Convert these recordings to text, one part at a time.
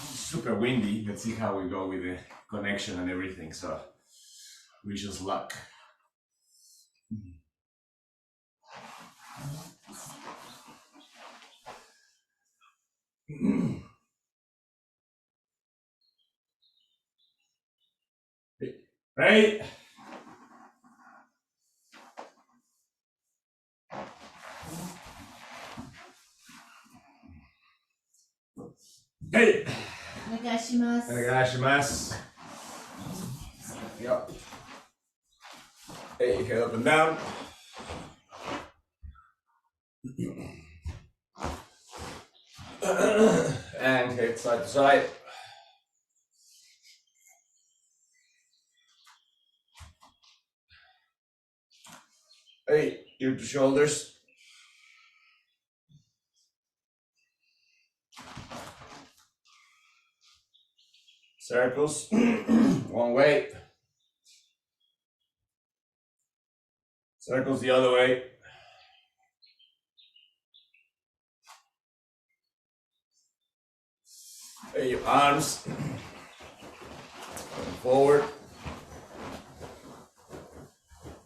Super windy. Let's see how we go with the connection and everything. So we just luck. Right. Hey. お願いします。お願いします。Yep. Hey, head up and down. And head side to side. Hey, ear to shoulders. Circles, one way. Circles the other way. Hey, your arms going forward.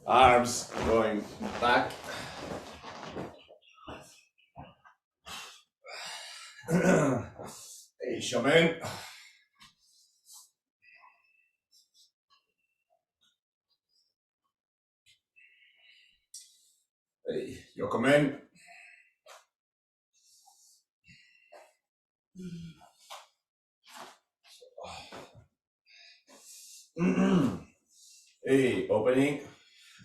Arms going back. Hey, shaman. Hey, yokomen. Hey, opening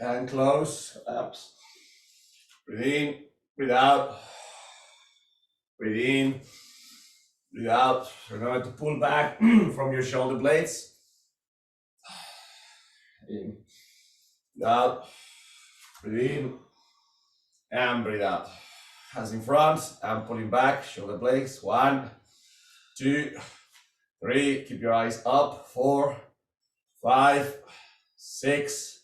and close, abs. Breathe in, breathe out. Breathe in, breathe out. You're going to pull back from your shoulder blades. In, breathe out, breathe in, and breathe out. Hands in front, and pulling back, shoulder blades. 1, 2, 3. Keep your eyes up. 4, 5, 6,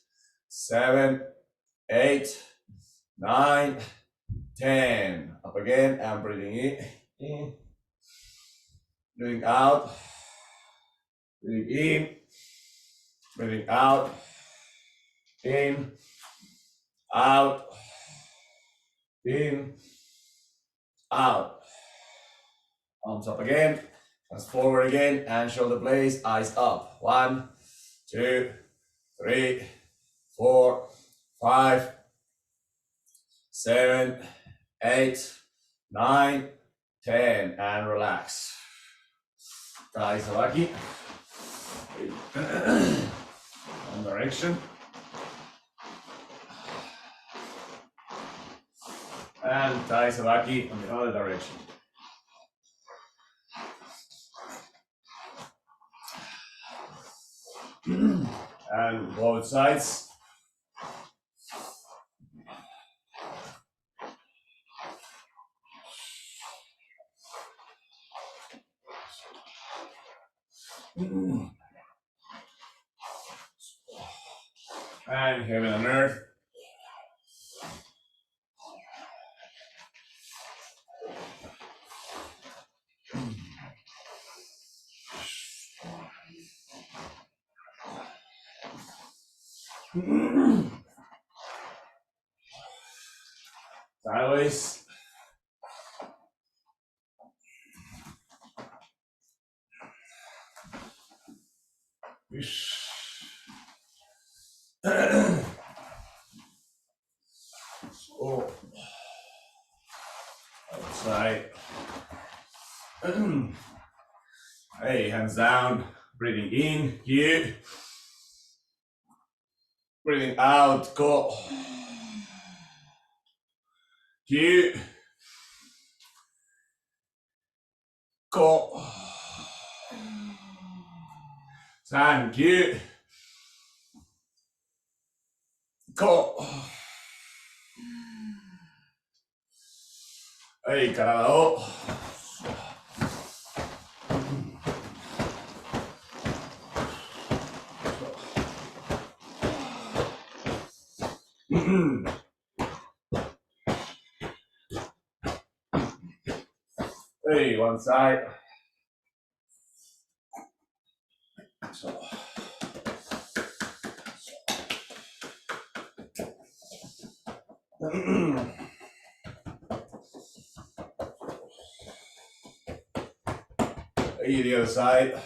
7, 8, 9, 10. Up again, and breathing in, breathing out, breathing in, breathing out, in, out, in, out. Arms up again, hands forward again, and shoulder blades, eyes up. 1, 2, 3, 4, 5, 7, 8, 9, 10, and relax. Tai Sabaki. One direction. And Tai Sabaki on the other direction. And both sides. And heaven and earth. Sideways. Oh. Outside. Hey, hands down. Breathing in, here. Breathing out, go. Here. Go. Thank you. Go. Hey, carado. Hey, one side. So. Hey, the other side.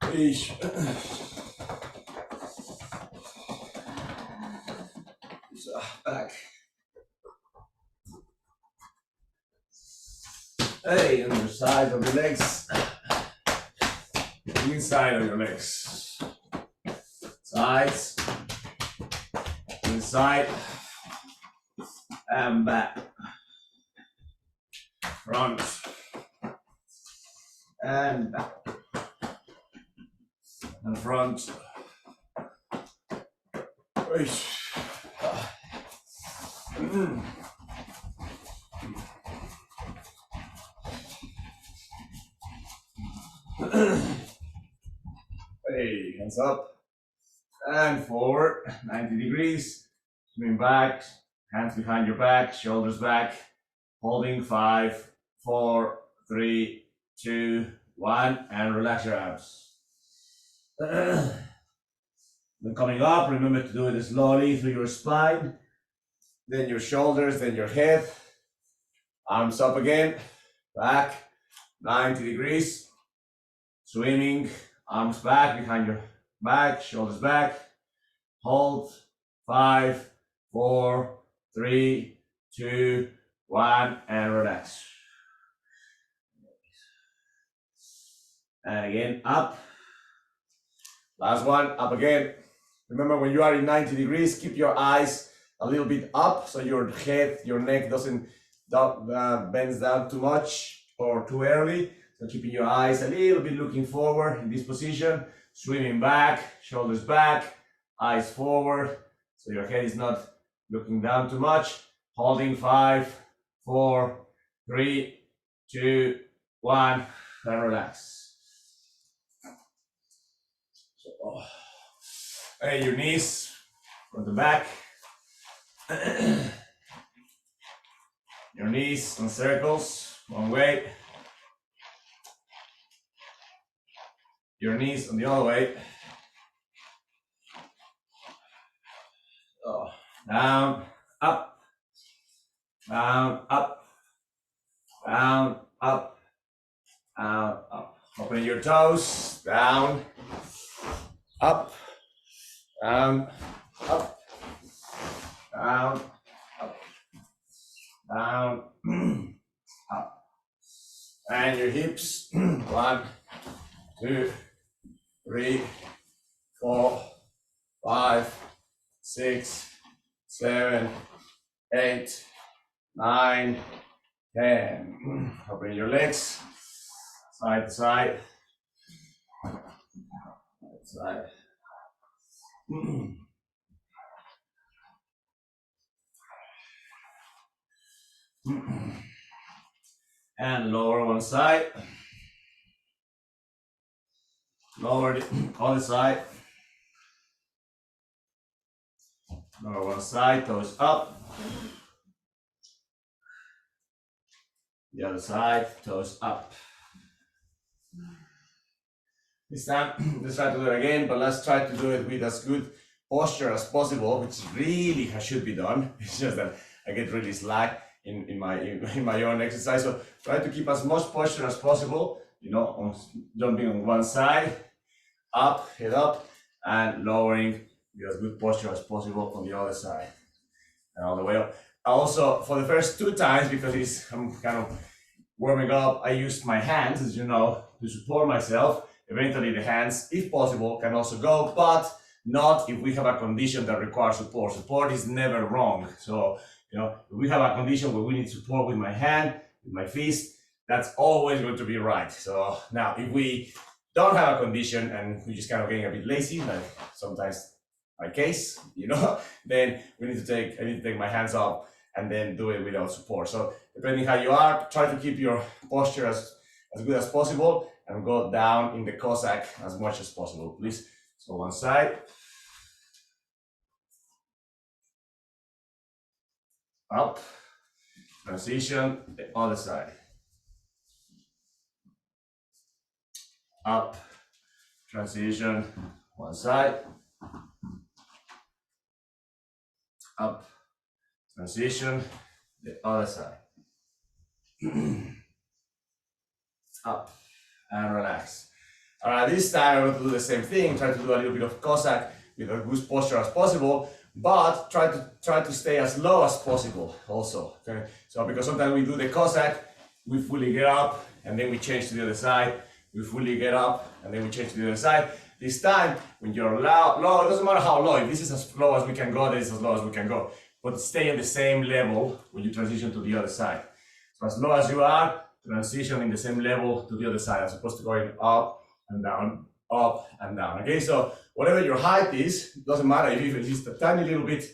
Eesh. So, back. Hey, on the side of your legs. Inside of your legs. Sides. Inside. And back. Front. And back. And front. Eesh. Hey, hands up and forward, 90 degrees. Swing back, hands behind your back, shoulders back, holding 5, 4, 3, 2, 1, and relax your abs. When coming up, remember to do it slowly through your spine, then your shoulders, then your head. Arms up again, back, 90 degrees. Swimming, arms back behind your back, shoulders back. Hold, 5, 4, 3, 2, 1, and relax. And again, up. Last one, up again. Remember, when you are in 90 degrees, keep your eyes a little bit up so your head, your neck doesn't bend down too much or too early. So keeping your eyes a little bit looking forward in this position, swimming back, shoulders back, eyes forward, so your head is not looking down too much. Holding 5, 4, 3, 2, 1, and relax. So, hey, your knees from the back. Your knees in circles, one way. Your knees on the other way. Oh, down, up, down, up, down, up, down, up. Open your toes, down, up, down, up, down, up, down, up. And your hips, 1, 2, 3, 4, 5, 6, 7, 8, 9, 10. Open your legs, side to side, side. And lower one side, lower the other side, lower one side, toes up, the other side, toes up. This time, let's try to do it again, but let's try to do it with as good posture as possible, which really should be done. It's just that I get really slack in my own exercise. So try to keep as much posture as possible, you know, jumping on one side, up, head up, and lowering with as good posture as possible on the other side. And all the way up. Also, for the first 2 times, because I'm kind of warming up, I used my hands, as you know, to support myself. Eventually the hands, if possible, can also go, but not if we have a condition that requires support. Support is never wrong. So, you know, if we have a condition where we need support with my hand, with my fist, that's always going to be right. So now, if we don't have a condition and we're just kind of getting a bit lazy, like sometimes my case, then I need to take my hands off and then do it without support. So depending how you are, try to keep your posture as good as possible and go down in the Cossack as much as possible, please. So one side, up, transition, the other side, up, transition, one side, up, transition, the other side, up, and relax. All right, this time I'm going to do the same thing, try to do a little bit of Cossack with as good posture as possible, but try to stay as low as possible also, okay? So because sometimes we do the Cossack, we fully get up, and then we change to the other side, we fully get up, and then we change to the other side. This time, when you're low, it doesn't matter how low, if this is as low as we can go, this is as low as we can go, but stay at the same level when you transition to the other side. So as low as you are, transition in the same level to the other side, as opposed to going up and down, okay? So whatever your height is, it doesn't matter if it's just a tiny little bit,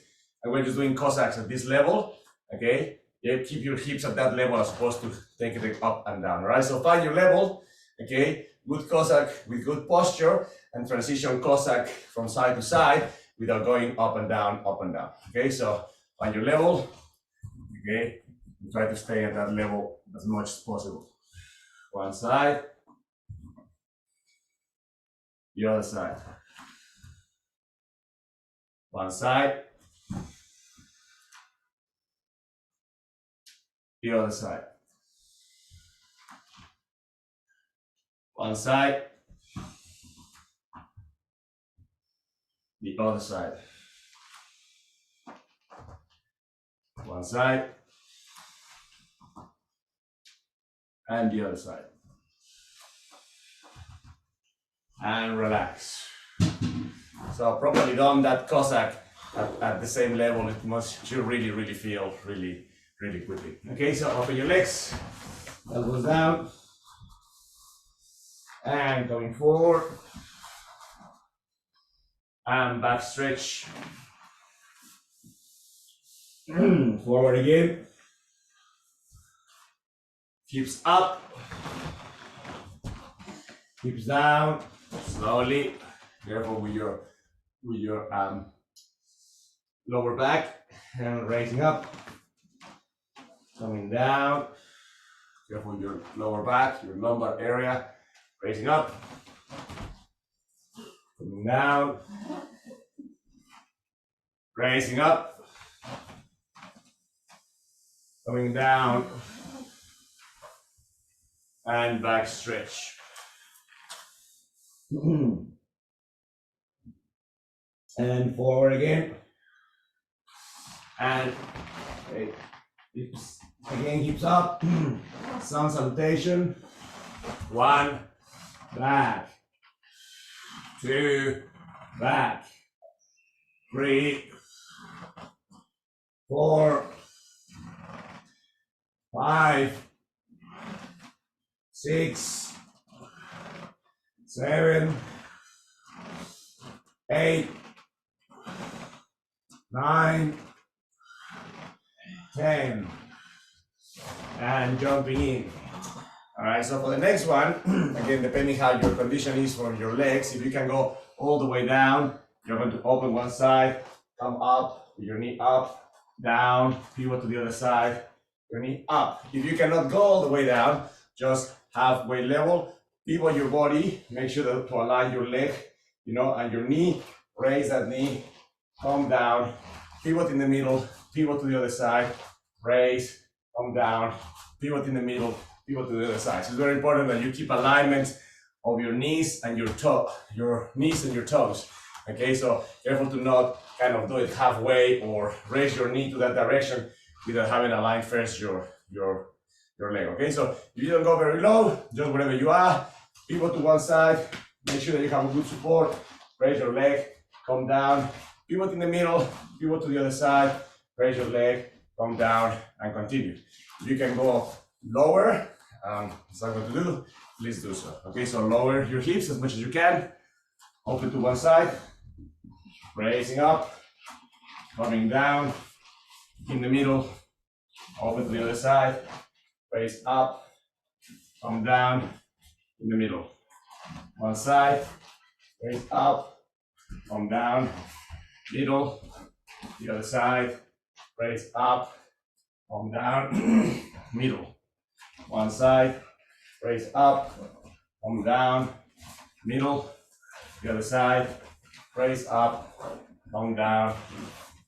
and we're just doing Cossacks at this level, okay? Yeah, keep your hips at that level as opposed to taking it up and down, all right? So find your level, okay? Good Cossack with good posture, and transition Cossack from side to side without going up and down, okay? So find your level, okay? And try to stay at that level as much as possible. One side, the other side. One side, the other side. One side, the other side. One side, and the other side. And relax. So properly done that Cossack at the same level, you really feel really quickly. Okay, so open your legs, elbows down, and going forward, and back stretch. Forward again, hips up, hips down, slowly, careful with your lower back, and raising up, coming down, careful with your lower back, your lumbar area, raising up, coming down, raising up, coming down, and back stretch. And forward again, and hips again, hips up, sun salutation. 1, back, 2, back, 3, 4, 5, 6, 7, 8, 9, 10, and jumping in. All right, so for the next one, again, depending how your condition is for your legs, if you can go all the way down, you're going to open one side, come up, with your knee up, down, pivot to the other side, your knee up. If you cannot go all the way down, just halfway level, pivot your body, make sure to align your leg, and your knee, raise that knee, come down, pivot in the middle, pivot to the other side, raise, come down, pivot in the middle, pivot to the other side. So it's very important that you keep alignment of your knees and your toes. Okay, so careful to not kind of do it halfway or raise your knee to that direction without having aligned first your leg. Okay, so if you don't go very low, just wherever you are, pivot to one side, make sure that you have a good support, raise your leg, come down, pivot in the middle, pivot to the other side, raise your leg, come down, and continue. You can go lower I'm going to do, please do so. Okay, so lower your hips as much as you can. Open to one side, raising up, coming down, in the middle, open to the other side, raise up, come down, in the middle. One side, raise up, come down, middle, the other side, raise up, come down, middle. One side, raise up, come down, middle, the other side, raise up, come down,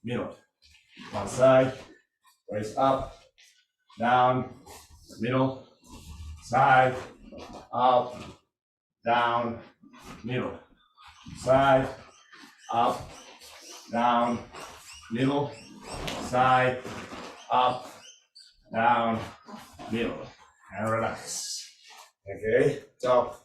middle. One side, raise up, down, middle, side, up, down, middle, side, up, down, middle, side, up, down, middle, and relax. Okay, so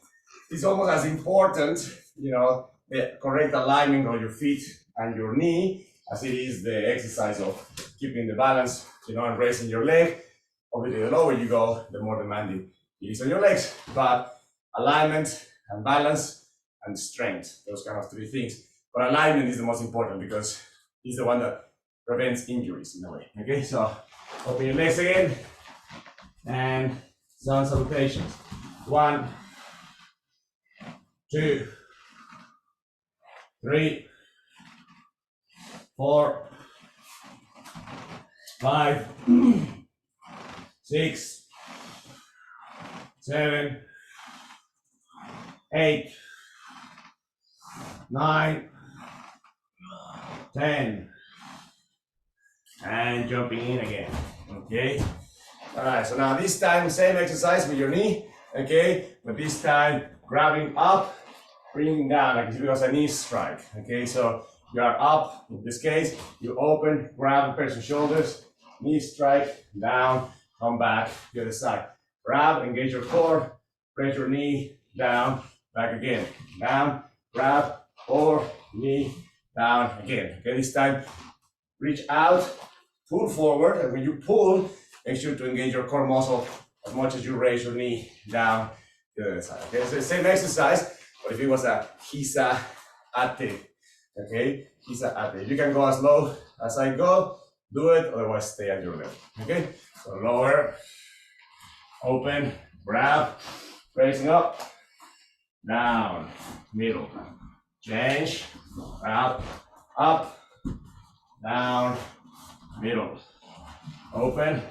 it's almost as important, the correct alignment of your feet and your knee as it is the exercise of keeping the balance, and raising your leg. Obviously, the lower you go, the more demanding it is on your legs. But alignment and balance and strength, those kind of three things. But alignment is the most important because it's the one that prevents injuries in a way. Okay, so open your legs again and sun salutations. 1, 2, 3, 4, 5, 6, 7, 8, 9, 10, and jumping in again. Okay. All right. So now this time, same exercise with your knee. Okay, but this time grabbing up, bringing down, like because a knee strike. Okay, so you are up. In this case, you open, grab, press your shoulders, knee strike, down, come back, the other side. Grab, engage your core, press your knee, down, back again, down, grab, core, knee, down again. Okay, this time reach out, pull forward, and when you pull, make sure to engage your core muscle as much as you raise your knee down to the other side. Okay, so the same exercise, but if it was a hisa ate, okay, hisa ate. You can go as low as I go, do it, otherwise stay at your level. Okay, so lower, open, grab, raising up, down, middle, change, up, up, down, middle, open,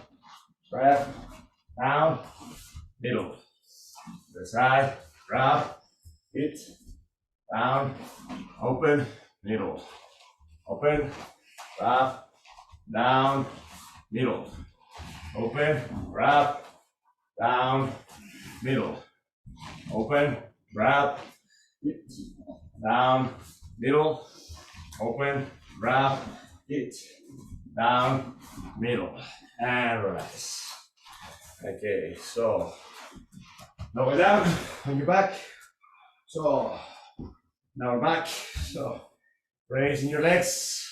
grab, down, middle, the side, grab, hit, down, open, middle, open, grab, down, middle, open, grab, down, middle, open, grab, hit, down, middle, open, grab, hit, down, middle, and relax. Okay, so lower down on your back. So now we're back. So raising your legs,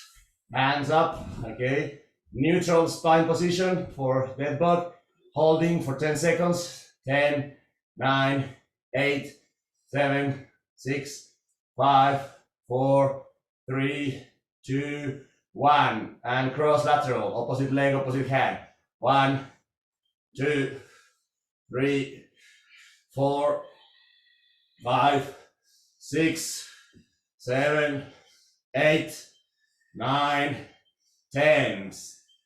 hands up. Okay, neutral spine position for dead bug. Holding for 10 seconds. 10, 9, 8, 7, 6, 5, 4, 3, 2, 1. And cross lateral, opposite leg, opposite hand. 1, 2, 3, 4, 5, 6, 7, 8, 9, 10.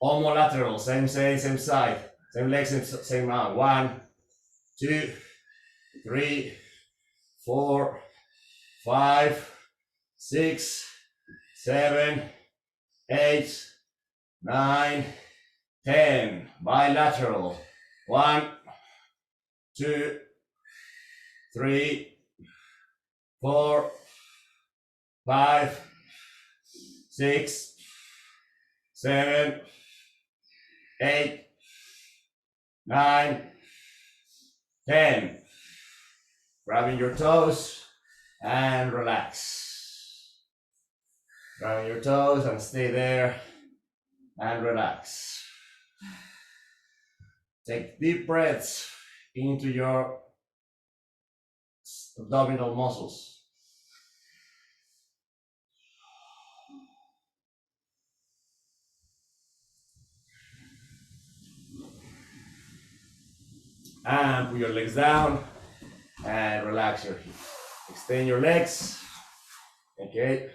Homolateral, same side, same leg, same arm. 1, 2, 3, 4, 5, 6, 7, 8, 9, 10. Bilateral. 1, 2, 3, 4, 5, 6, 7, 8, 9, 10. Grabbing your toes and relax. Grabbing your toes and stay there and relax. Take deep breaths into your abdominal muscles. And put your legs down and relax your hip. Extend your legs. Okay.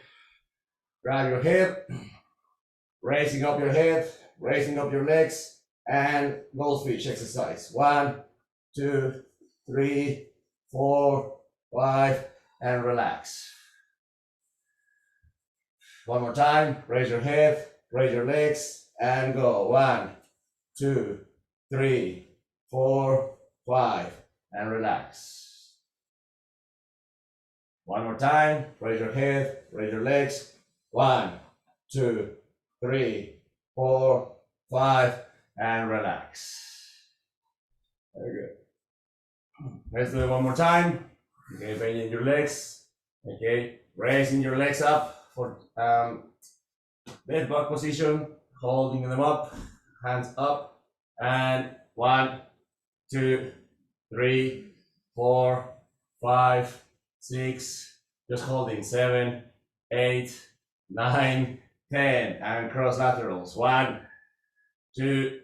Grab your hip, raising up your head, raising up your legs, and goldfish exercise. 1, 2, 3, 4, 5, and relax. One more time. Raise your head, raise your legs, and go. 1, 2, 3, 4, 5, and relax. One more time. Raise your head, raise your legs. 1, 2, 3, 4, 5, and relax. Very good. Let's do it one more time. Okay, bending your legs. Okay, raising your legs up for dead bug position, holding them up, hands up, and 1, 2, 3, 4, 5, 6, just holding 7, 8, 9, 10, and cross laterals. 1, 2,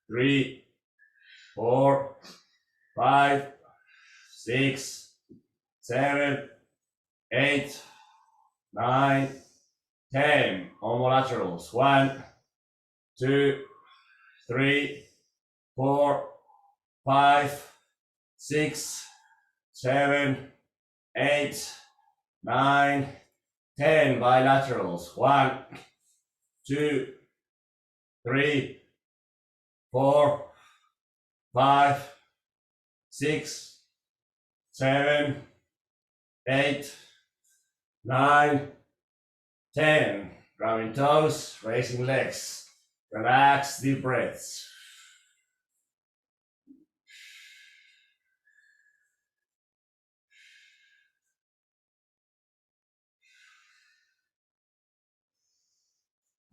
3, 4, 5, 6, 7, 8, 9, 10. Homolaterals. 1, 2, 3, 4, 5, 6, 7, 8, 9, 10. Bilaterals. 1, 2, 3, 4, 5, 6, 7, 8, 9, 10. Grabbing toes, raising legs. Relax, deep breaths.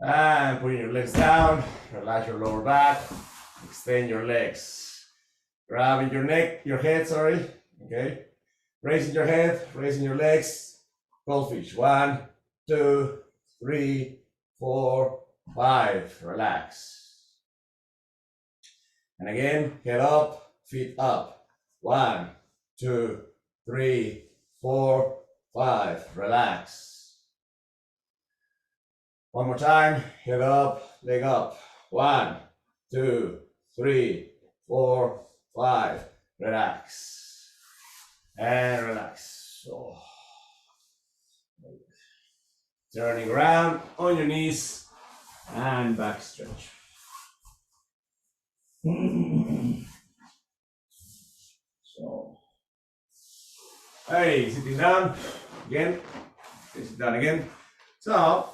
And putting your legs down, relax your lower back, extend your legs. Grabbing your neck, your head, sorry, okay? Raising your head, raising your legs, goldfish. 1, 2, 3, 4, 5, relax. And again, head up, feet up. 1, 2, 3, 4, 5, relax. One more time, head up, leg up. 1, 2, 3, 4, 5, relax. And relax. So, turning around on your knees and back stretch. So, hey, sitting down again. Sit down again. So,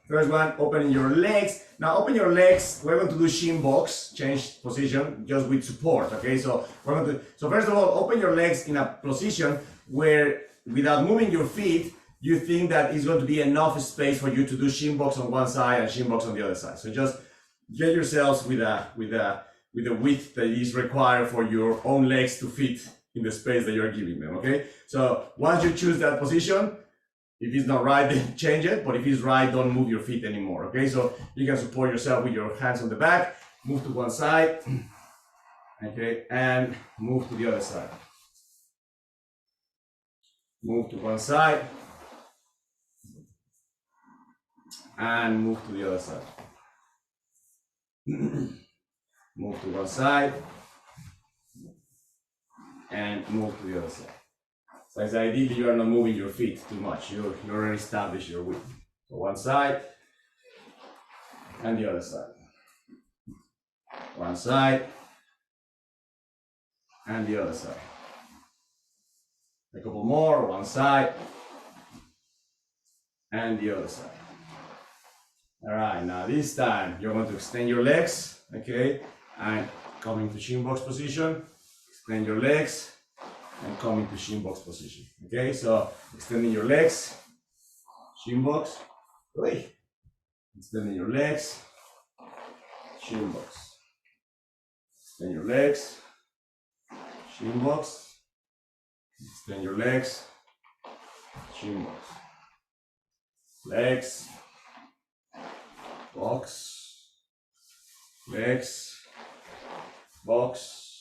first one, opening your legs. Now, open your legs. We're going to do shin box, change position, just with support. Okay, so we're going to. So first of all, open your legs in a position where, without moving your feet, you think that it's going to be enough space for you to do shin box on one side and shin box on the other side. So just get yourselves with a width that is required for your own legs to fit in the space that you're giving them. Okay, so once you choose that position. If it's not right, then change it. But if it's right, don't move your feet anymore. Okay, so you can support yourself with your hands on the back. Move to one side. Okay, and move to the other side. Move to one side. And move to the other side. Move to one side. And move to the other side. So it's ideally you are not moving your feet too much. You already established your width. So one side and the other side. One side and the other side. A couple more, one side and the other side. All right, now this time you're going to extend your legs, okay? And come into shin box position. Extend your legs. And come into shin box position. Okay, so extending your legs, shin box, wait. Extending your legs, shin box. Extend your legs, Shin box. Extend your legs. Shin box. Legs. Box. Legs. Box.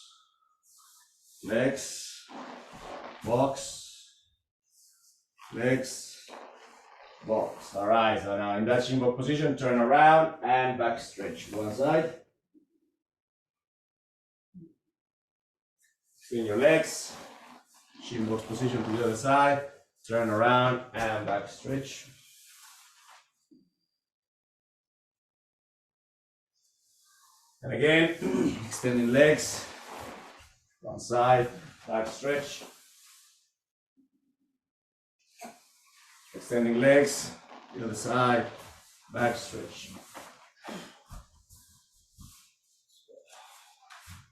Legs. Box. Legs. Box. All right, so now in that shin box position, turn around and back stretch. One side. Extend your legs. Shin box position to the other side. Turn around and back stretch. And again, extending legs. One side, back stretch. Extending legs, the other side, back stretch.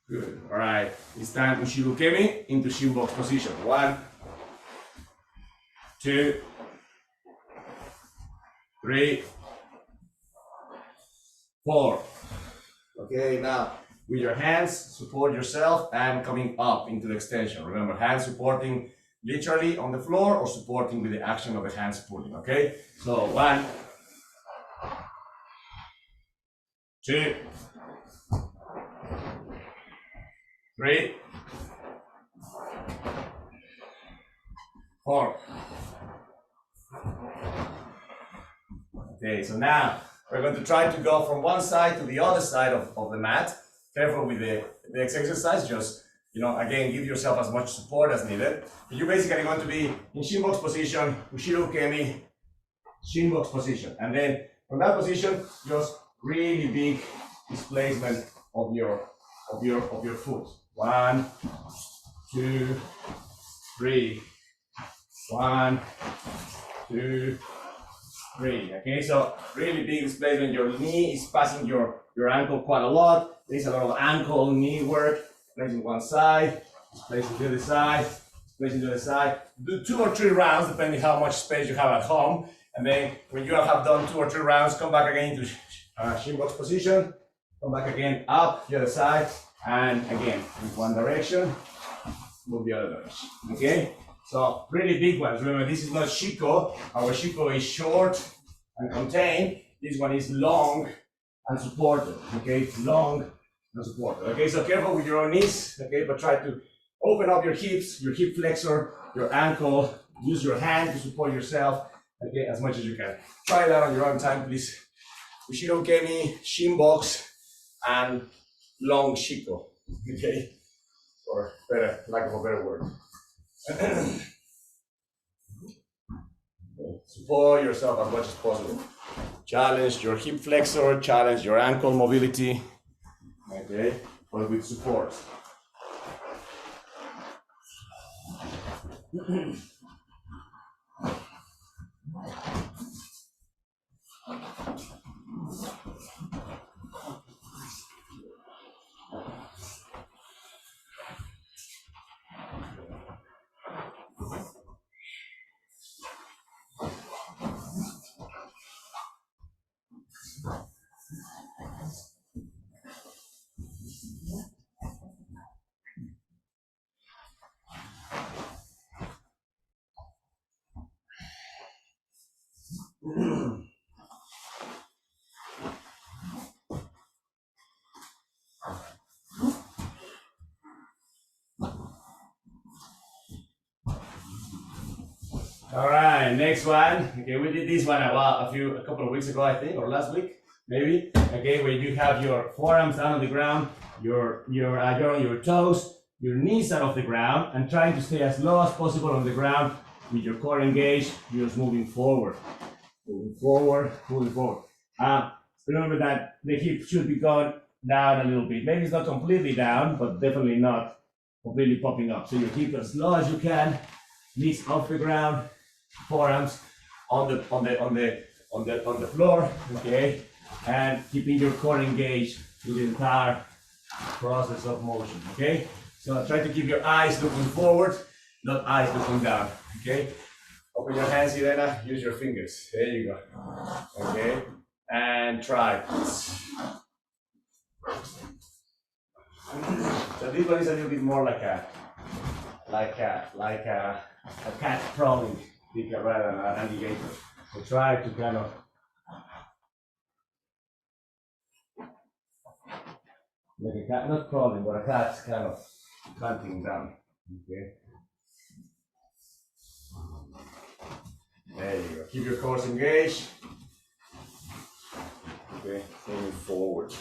Good, all right. It's time Ushiro Kemi into shin box position. 1, 2, 3, 4. Okay, now with your hands, support yourself and coming up into the extension. Remember, hands supporting literally on the floor or supporting with the action of the hands pulling, okay? So 1, 2, 3, 4. Okay, so now we're going to try to go from one side to the other side of the mat. Careful with the exercise, just, again, give yourself as much support as needed. You're basically going to be in shin box position, Ushiro Kemi, shin box position. And then from that position, just really big displacement of your foot. 1, 2, 3. 1, 2, 3. Okay, so really big displacement. Your knee is passing your ankle quite a lot. There's a lot of ankle knee work. Placing one side, placing the other side, placing the other side. Do 2 or 3 rounds, depending how much space you have at home. And then when you have done 2 or 3 rounds, come back again to shin box position. Come back again up the other side, and again in one direction, move the other direction. Okay. So pretty big ones. Remember, this is not Shiko. Our Shiko is short and contained. This one is long and supported. Okay, long and supported. Okay, so careful with your own knees. Okay, but try to open up your hips, your hip flexor, your ankle. Use your hand to support yourself. Okay, as much as you can. Try that on your own time, please. Ushiro Kemi, shin box, and long Shiko. Okay, or better, lack of a better word. Support yourself as much as possible. Challenge your hip flexor, challenge your ankle mobility. Okay, but with support. All right, next one. Okay, we did this one a couple of weeks ago, I think, or last week, maybe. Okay, where you have your forearms down on the ground, you're on your toes, your knees are off the ground, and trying to stay as low as possible on the ground with your core engaged. You're just moving forward, moving forward, moving forward. Remember that the hip should be going down a little bit. Maybe it's not completely down, but definitely not completely popping up. So your hip as low as you can, knees off the ground, forearms on the floor, okay, and keeping your core engaged through the entire process of motion. Okay, so try to keep your eyes looking forward, not eyes looking down. Okay, open your hands, Irena. Use your fingers. There you go. Okay, and try. So this one is a little bit more like a like a cat crawling rather than an alligator. So try to kind of like a cat, not crawling, but a cat's kind of hunting down. Okay. There you go. Keep your core engaged. Okay, moving forward.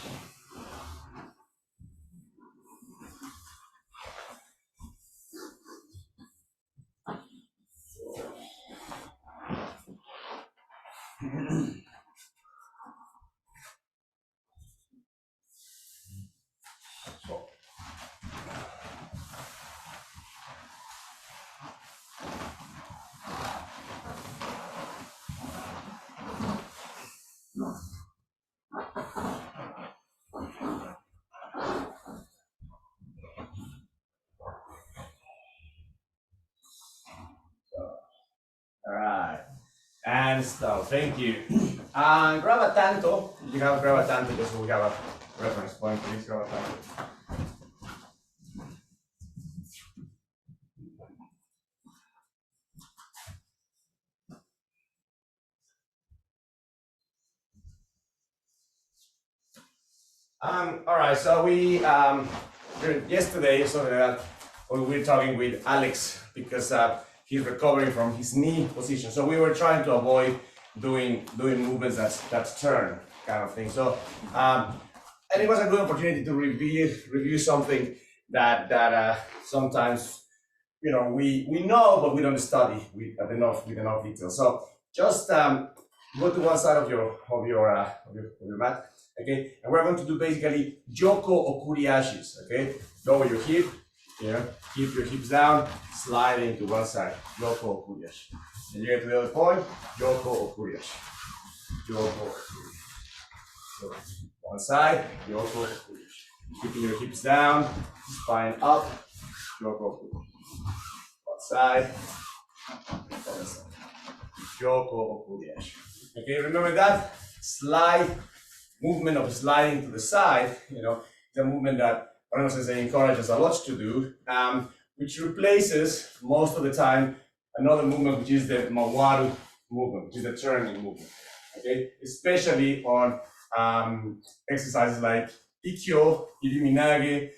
All right, and stop. Thank you. And grab a tanto. You have grab a tanto just so we have a reference point. Please grab a tanto. All right, so we yesterday something like that we were talking with Alex because he's recovering from his knee position. So we were trying to avoid doing movements that's turn kind of thing. So and it was a good opportunity to review something that sometimes we know but we don't study with enough detail. So just go to one side of your mat. Okay, and we're going to do basically Yoko Okuriashis. Okay, lower your hip, keep your hips down, slide into one side, Yoko Okuriashi. And you get to the other point, Yoko Okuriashi. Yoko Okuriashi. So one side, Yoko Okuriashi. Keeping your hips down, spine up, Yoko Okuriashi. One side, other side, Yoko Okuriashi. Okay, remember that slide. Movement of sliding to the side, the movement that Sensei encourages a lot to do, which replaces most of the time another movement, which is the Mawaru movement, which is the turning movement. Okay, especially on exercises like Ikkyo, Iriminage,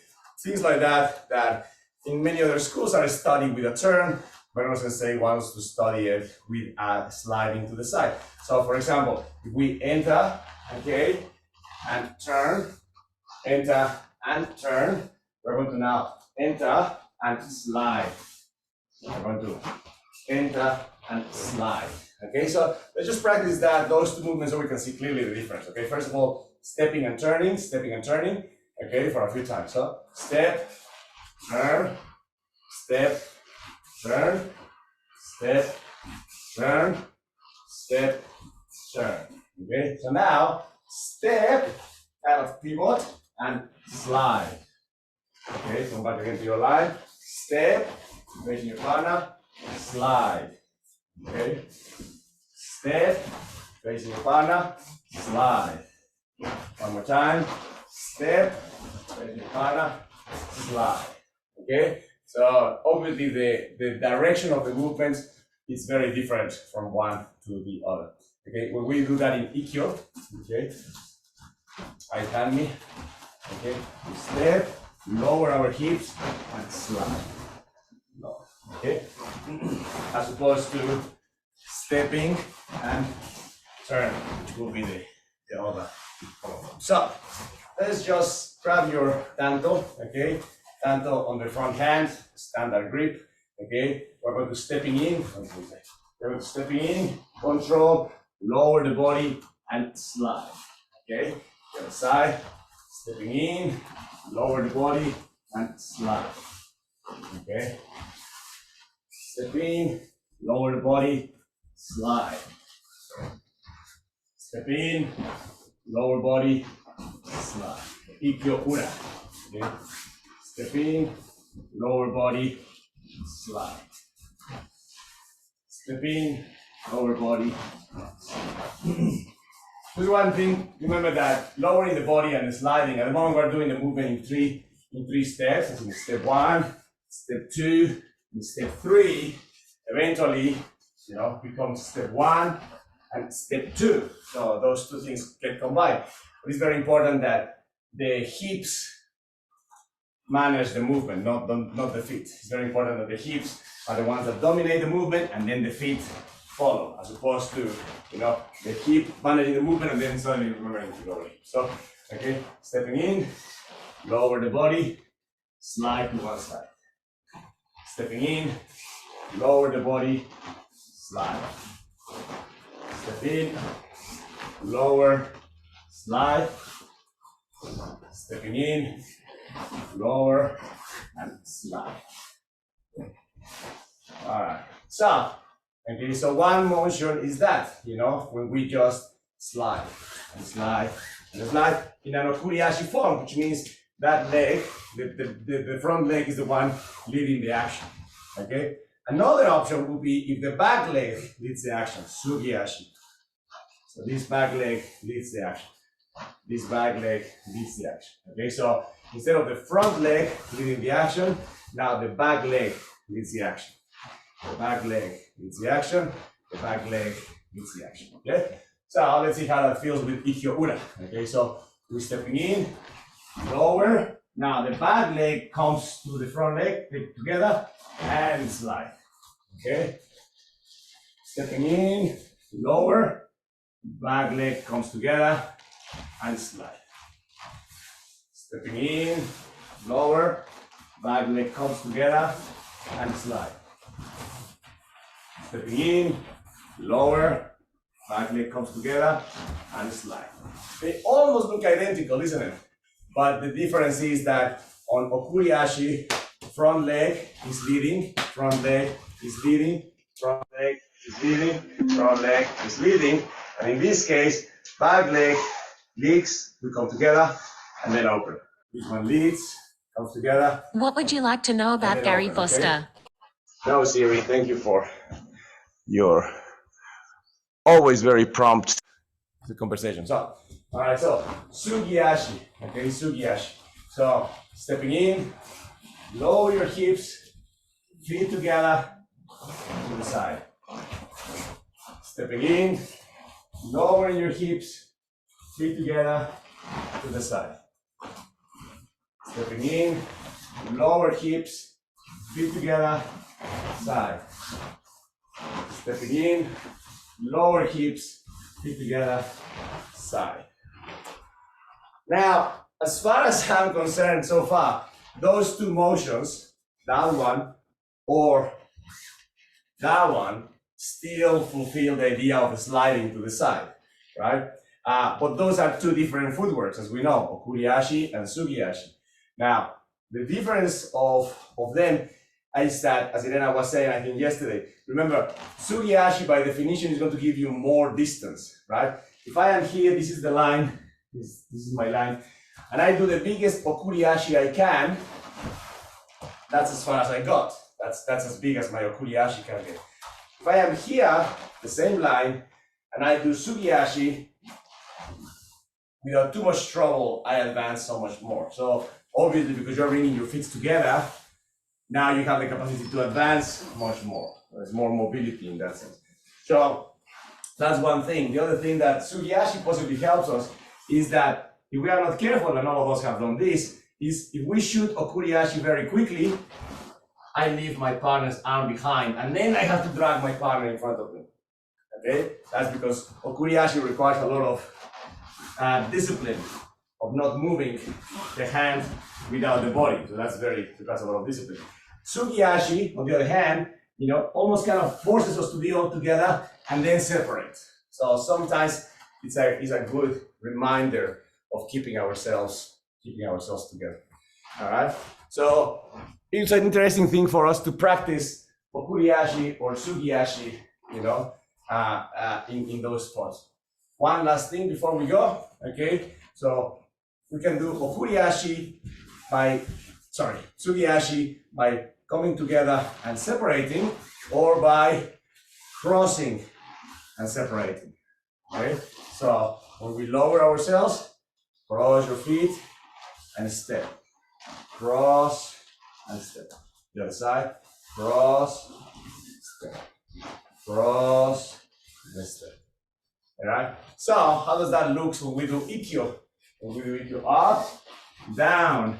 things like that, that in many other schools are studied with a turn, but Sensei wants to study it with a sliding to the side. So, for example, if we enter, okay, and turn, enter and turn. We're going to now enter and slide. We're going to enter and slide. Okay, so let's just practice those two movements so we can see clearly the difference. Okay, first of all, stepping and turning, okay, for a few times. So step, turn, step, turn, step, turn, step, turn. Okay, so now step, kind of pivot, and slide. Okay, come back again to your line. Step, raising your partner, slide. Okay, step, raising your partner, slide. One more time. Step, raising your partner, slide. Okay, so obviously the direction of the movements is very different from one to the other. Okay, when we do that in Ikkyo, okay, Aitami, okay, we step, lower our hips, and slide. Lower, okay, as opposed to stepping and turn, which will be the other. So let's just grab your tanto, okay, tanto on the front hand, standard grip, okay. We're going to stepping in, we're going to stepping in, control, lower the body and slide. Okay, the other side, stepping in, lower the body and slide. Okay, step in, lower the body, slide. Step in, lower body, slide. Ikkyo ura. Okay, step in, lower body, slide. Step in, lower body. Just one thing, remember that lowering the body and sliding, at the moment we're doing the movement in three steps. Step one, step two, And step 3 eventually, becomes step 1 and step 2. So those two things get combined. But it's very important that the hips manage the movement, not the feet. It's very important that the hips are the ones that dominate the movement, and then the feet follow, as opposed to, the hip managing the movement and then suddenly remembering to lower it. So, okay, stepping in, lower the body, slide to one side. Stepping in, lower the body, slide. Step in, lower, slide. Stepping in, lower, and slide. All right. So, okay, so one motion is that, when we just slide and slide and slide in an okuriashi form, which means that leg, the front leg is the one leading the action. Okay. Another option would be if the back leg leads the action, sugiashi. So this back leg leads the action. This back leg leads the action. Okay, so instead of the front leg leading the action, now the back leg leads the action. The back leg leads the action. The back leg leads the action. Okay, so let's see how that feels with Ikkyo Ura. Okay, so we're stepping in, lower. Now the back leg comes to the front leg, take together, and slide. Okay, stepping in, lower. Back leg comes together and slide. Stepping in, lower, back leg comes together and slide. Stepping in, lower, back leg comes together and slide. They almost look identical, isn't it? But the difference is that on okuriashi, front leg is leading, front leg is leading, front leg is leading, front leg is leading. And in this case, back leg leads, we come together, and then open. This one leads, comes together. What would you like to know about Gary open, Foster? Okay? No, Siri, thank you for your always very prompt conversation. So, all right, so sugiashi, okay, sugiashi. So, stepping in, lower your hips, feet together to the side. Stepping in, lowering your hips, feet together to the side. Stepping in, lower hips, feet together, side. Stepping in, lower hips, feet together, side. Now, as far as I'm concerned so far, those two motions, that one or that one, still fulfill the idea of sliding to the side, right? But those are two different footworks, as we know, okuriashi and sugiashi. Now, the difference of them is that, as Irena was saying, I think yesterday, remember, sugiashi by definition is going to give you more distance, right? If I am here, this is the line, this is my line, and I do the biggest okuriashi I can, that's as far as I got. That's as big as my okuriashi can get. If I am here, the same line, and I do sugiashi, without too much trouble, I advance so much more. So obviously, because you're bringing your feet together, now you have the capacity to advance much more. There's more mobility in that sense. So that's one thing. The other thing that sugiashi possibly helps us is that if we are not careful, and all of us have done this, is if we shoot okuriashi very quickly, I leave my partner's arm behind, and then I have to drag my partner in front of me. Okay, that's because okuriashi requires a lot of discipline of not moving the hand without the body. So that's a lot of discipline. Sugiashi, on the other hand, almost kind of forces us to be all together and then separate. So sometimes it's a good reminder of keeping ourselves together. All right. So it's an interesting thing for us to practice okuriashi or sugiashi, in those spots. One last thing before we go, okay? So we can do sugiashi by coming together and separating, or by crossing and separating, okay? So when we lower ourselves, cross your feet and step. Cross and step. The other side, cross, step, cross, step. All right. So how does that look when we do ikkyo? When we do ikkyo, up, down,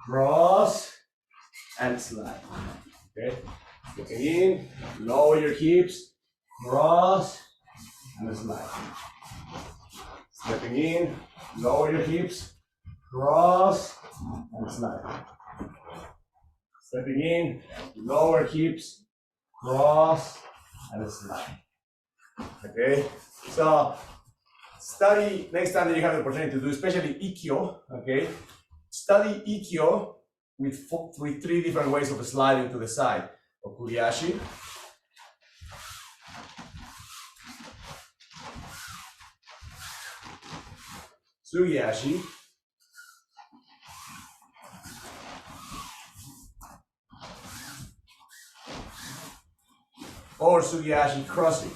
cross, and slide. Okay. Looking in, lower your hips, cross, and slide. Stepping in, lower your hips, cross, and slide. Stepping in, lower hips, cross, and slide. Okay, so study next time that you have the opportunity to do, especially ikkyo. Okay, study ikkyo with three different ways of sliding to the side. Okuriashi, Sugiashi, or Sugiashi crossing.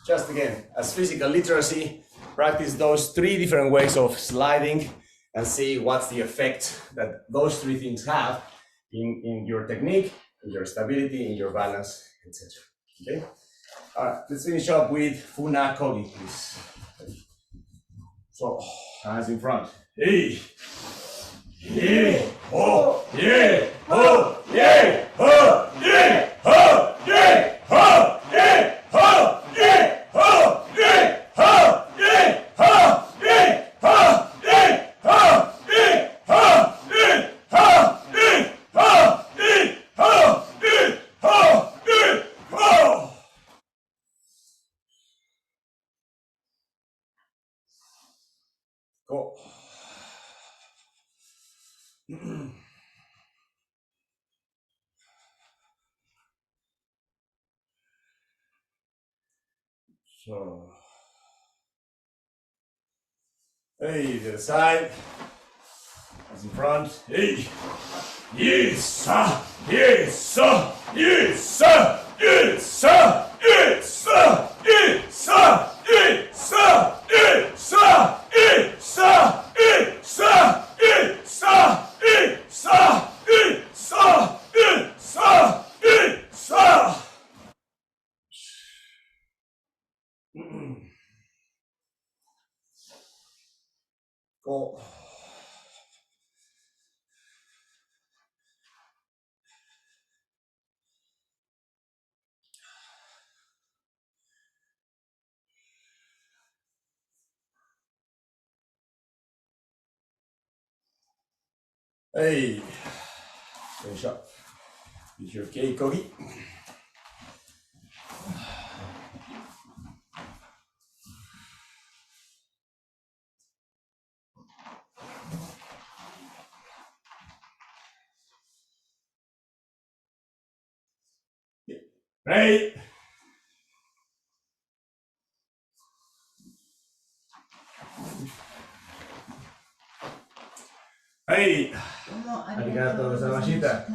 Just again, as physical literacy, practice those three different ways of sliding and see what's the effect that those three things have in your technique, in your stability, in your balance, etc. Okay? All right, let's finish up with Funa Kogi, please. So, hands in front. Hey! Yeah! Oh! Yeah! Oh! Yeah! Oh! Yeah! Oh! Yeah! Oh! Yeah! Oh! Yeah! Oh! Yeah! Oh! Yeah! Oh! Yeah! Oh! Yeah! Oh! Yeah! Oh! Yeah! Oh! Yeah! Oh! Yeah! Oh! Yeah! Oh! Yeah! Oh! Go. So, hey, to the side, hands in front, hey, yes, sir, yes, sir, yes, sir, yes, sir, yes, sir, yes, sir, yes, sir, yes, sir, yes, sir, yes, sir, yes, sir, yes, sir, yes, sir, yes, sir, yes, sir. Go. Hey, finish up with your keikogi. Right. Hey. Arigatou gozaimashita.